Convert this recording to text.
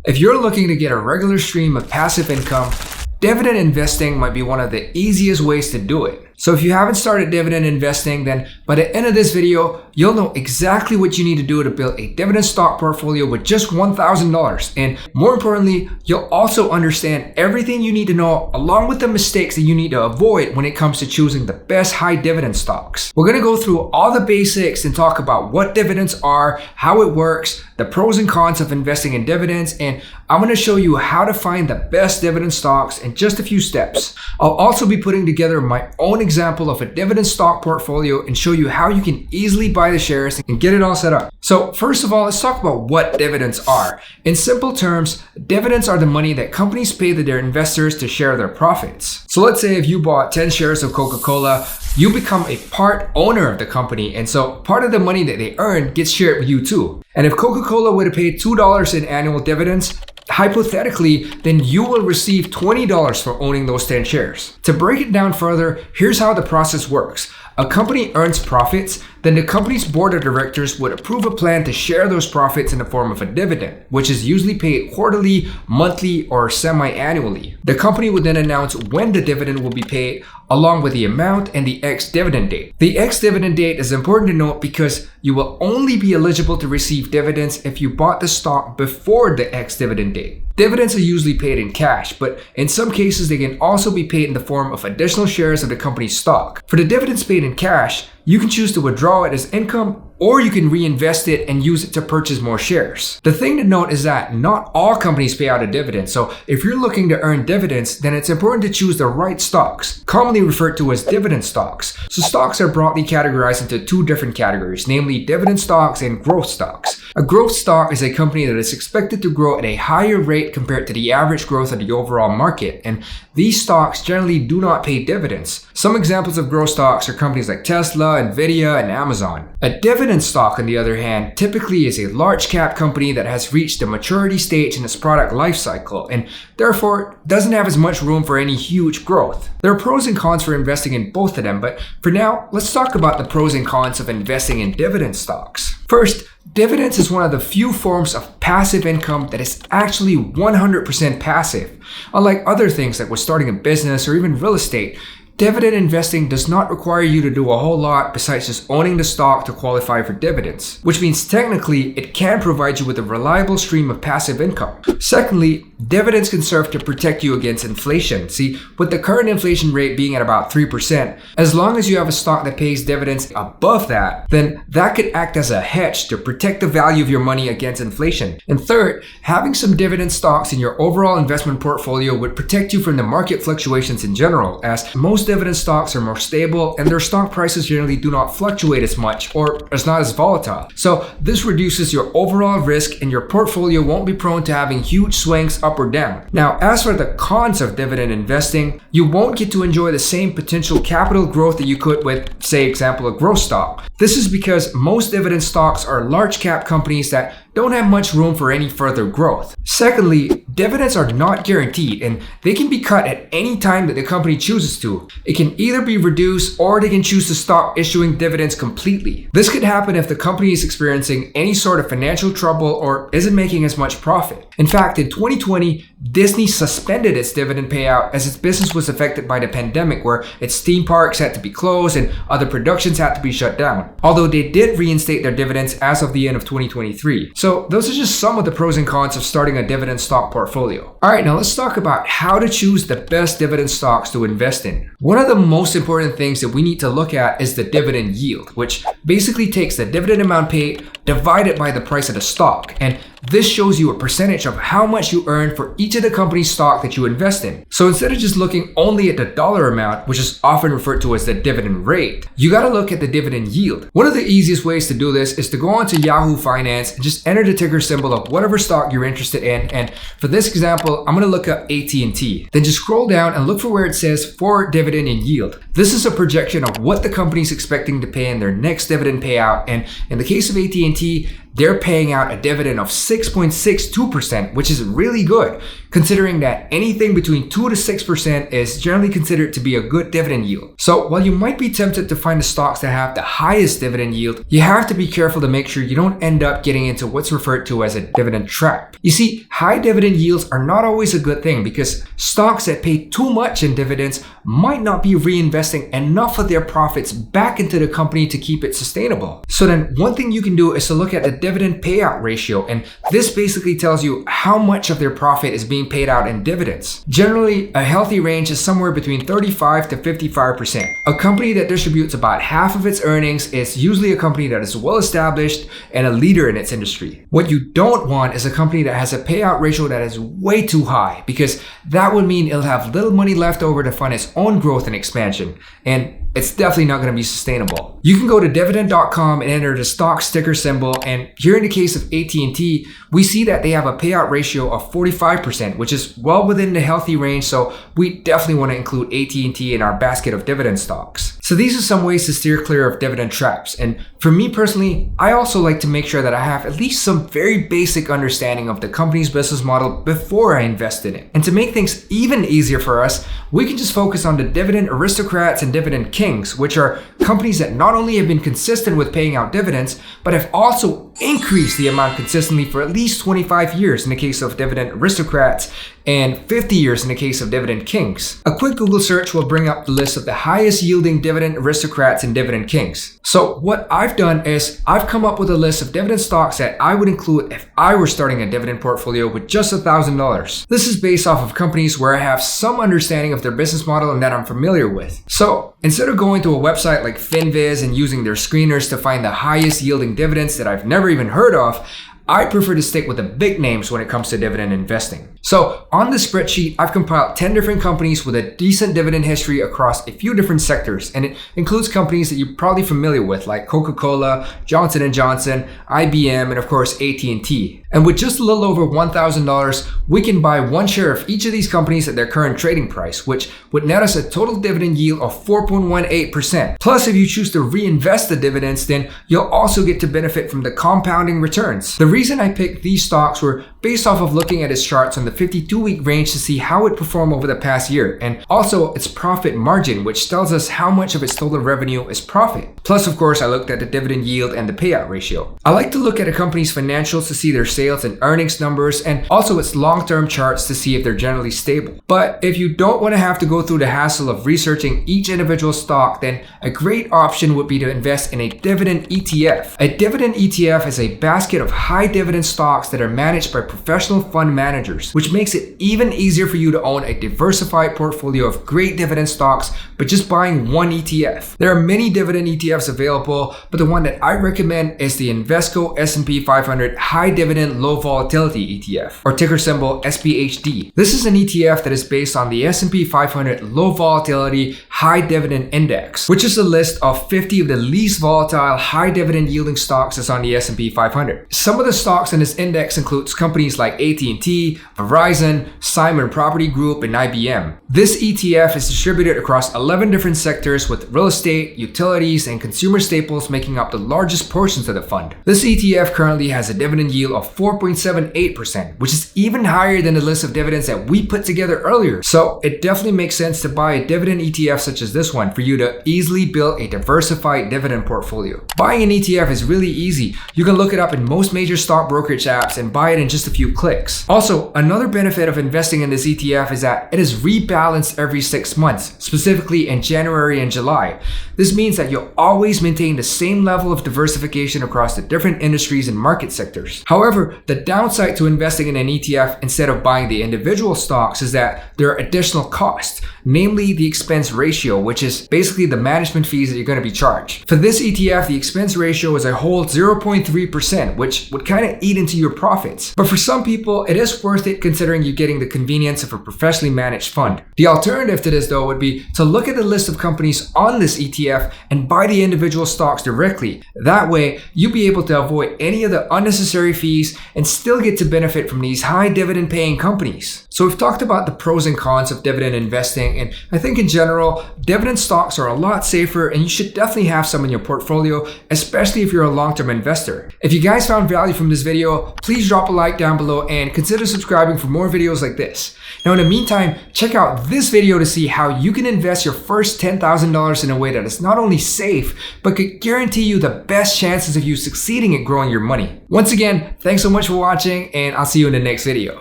If you're looking to get a regular stream of passive income, dividend investing might be one of the easiest ways to do it. So if you haven't started dividend investing, then by the end of this video, you'll know exactly what you need to do to build a dividend stock portfolio with just $1,000. And more importantly, you'll also understand everything you need to know along with the mistakes that you need to avoid when it comes to choosing the best high dividend stocks. We're going to go through all the basics and talk about what dividends are, how it works, the pros and cons of investing in dividends, and I'm going to show you how to find the best dividend stocks in just a few steps. I'll also be putting together my own example of a dividend stock portfolio and show you how you can easily buy the shares and get it all set up. So first of all, let's talk about what dividends are. In simple terms, dividends are the money that companies pay to their investors to share their profits. So let's say if you bought 10 shares of Coca-Cola, you become a part owner of the company, and so part of the money that they earn gets shared with you too. And if Coca-Cola would have paid $2 in annual dividends, hypothetically, then you will receive $20 for owning those 10 shares. To break it down further, here's how the process works. A company earns profits, then the company's board of directors would approve a plan to share those profits in the form of a dividend, which is usually paid quarterly, monthly, or semi-annually. The company would then announce when the dividend will be paid, along with the amount and the ex-dividend date. The ex-dividend date is important to note because you will only be eligible to receive dividends if you bought the stock before the ex-dividend date. Dividends are usually paid in cash, but in some cases they can also be paid in the form of additional shares of the company's stock. For the dividends paid in cash, you can choose to withdraw it as income, or you can reinvest it and use it to purchase more shares. The thing to note is that not all companies pay out a dividend, so if you're looking to earn dividends, then it's important to choose the right stocks, commonly referred to as dividend stocks. So stocks are broadly categorized into two different categories, namely dividend stocks and growth stocks. A growth stock is a company that is expected to grow at a higher rate compared to the average growth of the overall market, and these stocks generally do not pay dividends. Some examples of growth stocks are companies like Tesla, Nvidia, and Amazon. A dividend stock, on the other hand, typically is a large cap company that has reached the maturity stage in its product life cycle and therefore doesn't have as much room for any huge growth. There are pros and cons for investing in both of them, but for now, let's talk about the pros and cons of investing in dividend stocks. First, dividends is one of the few forms of passive income that is actually 100% passive. Unlike other things like with starting a business or even real estate, dividend investing does not require you to do a whole lot besides just owning the stock to qualify for dividends, which means technically it can provide you with a reliable stream of passive income. Secondly, dividends can serve to protect you against inflation. See, with the current inflation rate being at about 3%, as long as you have a stock that pays dividends above that, then that could act as a hedge to protect the value of your money against inflation. And third, having some dividend stocks in your overall investment portfolio would protect you from the market fluctuations in general, as most dividend stocks are more stable and their stock prices generally do not fluctuate as much or is not as volatile. So this reduces your overall risk and your portfolio won't be prone to having huge swings up or down. Now, as for the cons of dividend investing, you won't get to enjoy the same potential capital growth that you could with, say, example, a growth stock. This is because most dividend stocks are large cap companies that don't have much room for any further growth. Secondly, dividends are not guaranteed and they can be cut at any time that the company chooses to. It can either be reduced or they can choose to stop issuing dividends completely. This could happen if the company is experiencing any sort of financial trouble or isn't making as much profit. In fact, in 2020, Disney suspended its dividend payout as its business was affected by the pandemic, where its theme parks had to be closed and other productions had to be shut down. Although they did reinstate their dividends as of the end of 2023. So those are just some of the pros and cons of starting a dividend stock portfolio. Alright, now let's talk about how to choose the best dividend stocks to invest in. One of the most important things that we need to look at is the dividend yield, which basically takes the dividend amount paid divided by the price of the stock. And this shows you a percentage of how much you earn for each of the company's stock that you invest in. So instead of just looking only at the dollar amount, which is often referred to as the dividend rate, you got to look at the dividend yield. One of the easiest ways to do this is to go onto Yahoo Finance and just enter the ticker symbol of whatever stock you're interested in. And for this example, I'm going to look up AT&T. Then just scroll down and look for where it says for dividend and yield. This is a projection of what the company is expecting to pay in their next dividend payout. And in the case of AT&T, they're paying out a dividend of 6.62%, which is really good, considering that anything between 2 to 6% is generally considered to be a good dividend yield. So while you might be tempted to find the stocks that have the highest dividend yield, you have to be careful to make sure you don't end up getting into what's referred to as a dividend trap. You see, high dividend yields are not always a good thing because stocks that pay too much in dividends might not be reinvesting enough of their profits back into the company to keep it sustainable. So then one thing you can do is to look at the dividend payout ratio, and this basically tells you how much of their profit is being paid out in dividends. Generally, a healthy range is somewhere between 35 to 55%. A company that distributes about half of its earnings is usually a company that is well established and a leader in its industry. What you don't want is a company that has a payout ratio that is way too high, because that would mean it'll have little money left over to fund its own growth and expansion, and it's definitely not going to be sustainable. You can go to dividend.com and enter the stock ticker symbol, and here in the case of AT&T, we see that they have a payout ratio of 45%, which is well within the healthy range, so we definitely want to include AT&T in our basket of dividend stocks. So these are some ways to steer clear of dividend traps, and for me personally, I also like to make sure that I have at least some very basic understanding of the company's business model before I invest in it. And to make things even easier for us, we can just focus on the dividend aristocrats and dividend kings, which are companies that not only have been consistent with paying out dividends, but have also increased the amount consistently for at least 25 years in the case of dividend aristocrats and 50 years in the case of dividend kings. A quick Google search will bring up the list of the highest yielding dividend aristocrats and dividend kings. So what I've done is I've come up with a list of dividend stocks that I would include if I were starting a dividend portfolio with just $1,000. This is based off of companies where I have some understanding of their business model and that I'm familiar with. So instead of going to a website like FinViz and using their screeners to find the highest yielding dividends that I've never even heard of, I prefer to stick with the big names when it comes to dividend investing. So on this spreadsheet, I've compiled 10 different companies with a decent dividend history across a few different sectors, and it includes companies that you're probably familiar with like Coca-Cola, Johnson & Johnson, IBM, and of course AT&T. And with just a little over $1,000, we can buy one share of each of these companies at their current trading price, which would net us a total dividend yield of 4.18%. Plus, if you choose to reinvest the dividends, then you'll also get to benefit from the compounding returns. The reason I picked these stocks were based off of looking at its charts on the 52-week range to see how it performed over the past year, and also its profit margin, which tells us how much of its total revenue is profit. Plus, of course, I looked at the dividend yield and the payout ratio. I like to look at a company's financials to see their sales and earnings numbers, and also its long-term charts to see if they're generally stable. But if you don't want to have to go through the hassle of researching each individual stock, then a great option would be to invest in a dividend ETF. A dividend ETF is a basket of high dividend stocks that are managed by professional fund managers, which makes it even easier for you to own a diversified portfolio of great dividend stocks by just buying one ETF. There are many dividend ETFs available, but the one that I recommend is the Invesco S&P 500 High Dividend Low Volatility ETF, or ticker symbol SPHD. This is an ETF that is based on the S&P 500 Low Volatility High Dividend Index, which is a list of 50 of the least volatile high dividend yielding stocks that's on the S&P 500. Some of the stocks in this index includes companies like AT&T, Verizon, Simon Property Group, and IBM. This ETF is distributed across 11 different sectors, with real estate, utilities, and consumer staples making up the largest portions of the fund. This ETF currently has a dividend yield of 4.78%, which is even higher than the list of dividends that we put together earlier. So it definitely makes sense to buy a dividend ETF such as this one for you to easily build a diversified dividend portfolio. Buying an ETF is really easy. You can look it up in most major stock brokerage apps and buy it in just a few clicks. Also, another benefit of investing in this ETF is that it is rebalanced every 6 months, specifically in January and July. This means that you'll always maintain the same level of diversification across the different industries and market sectors. However, the downside to investing in an ETF instead of buying the individual stocks is that there are additional costs, namely the expense ratio, which is basically the management fees that you're going to be charged. For this ETF, the expense ratio is a whole 0.3%, which would kind of eat into your profits. But for some people, it is worth it considering you're getting the convenience of a professionally managed fund. The alternative to this though would be to look at the list of companies on this ETF and buy the individual stocks directly. That way, you'll be able to avoid any of the unnecessary fees and still get to benefit from these high dividend paying companies. So we've talked about the pros and cons of dividend investing, and I think in general, dividend stocks are a lot safer and you should definitely have some in your portfolio, especially if you're a long-term investor. If you guys found value from this video, please drop a like down below and consider subscribing for more videos like this. Now in the meantime, check out this video to see how you can invest your first $10,000 in a way that is not only safe, but could guarantee you the best chances of you succeeding at growing your money. Once again, thanks so much for watching, and I'll see you in the next video.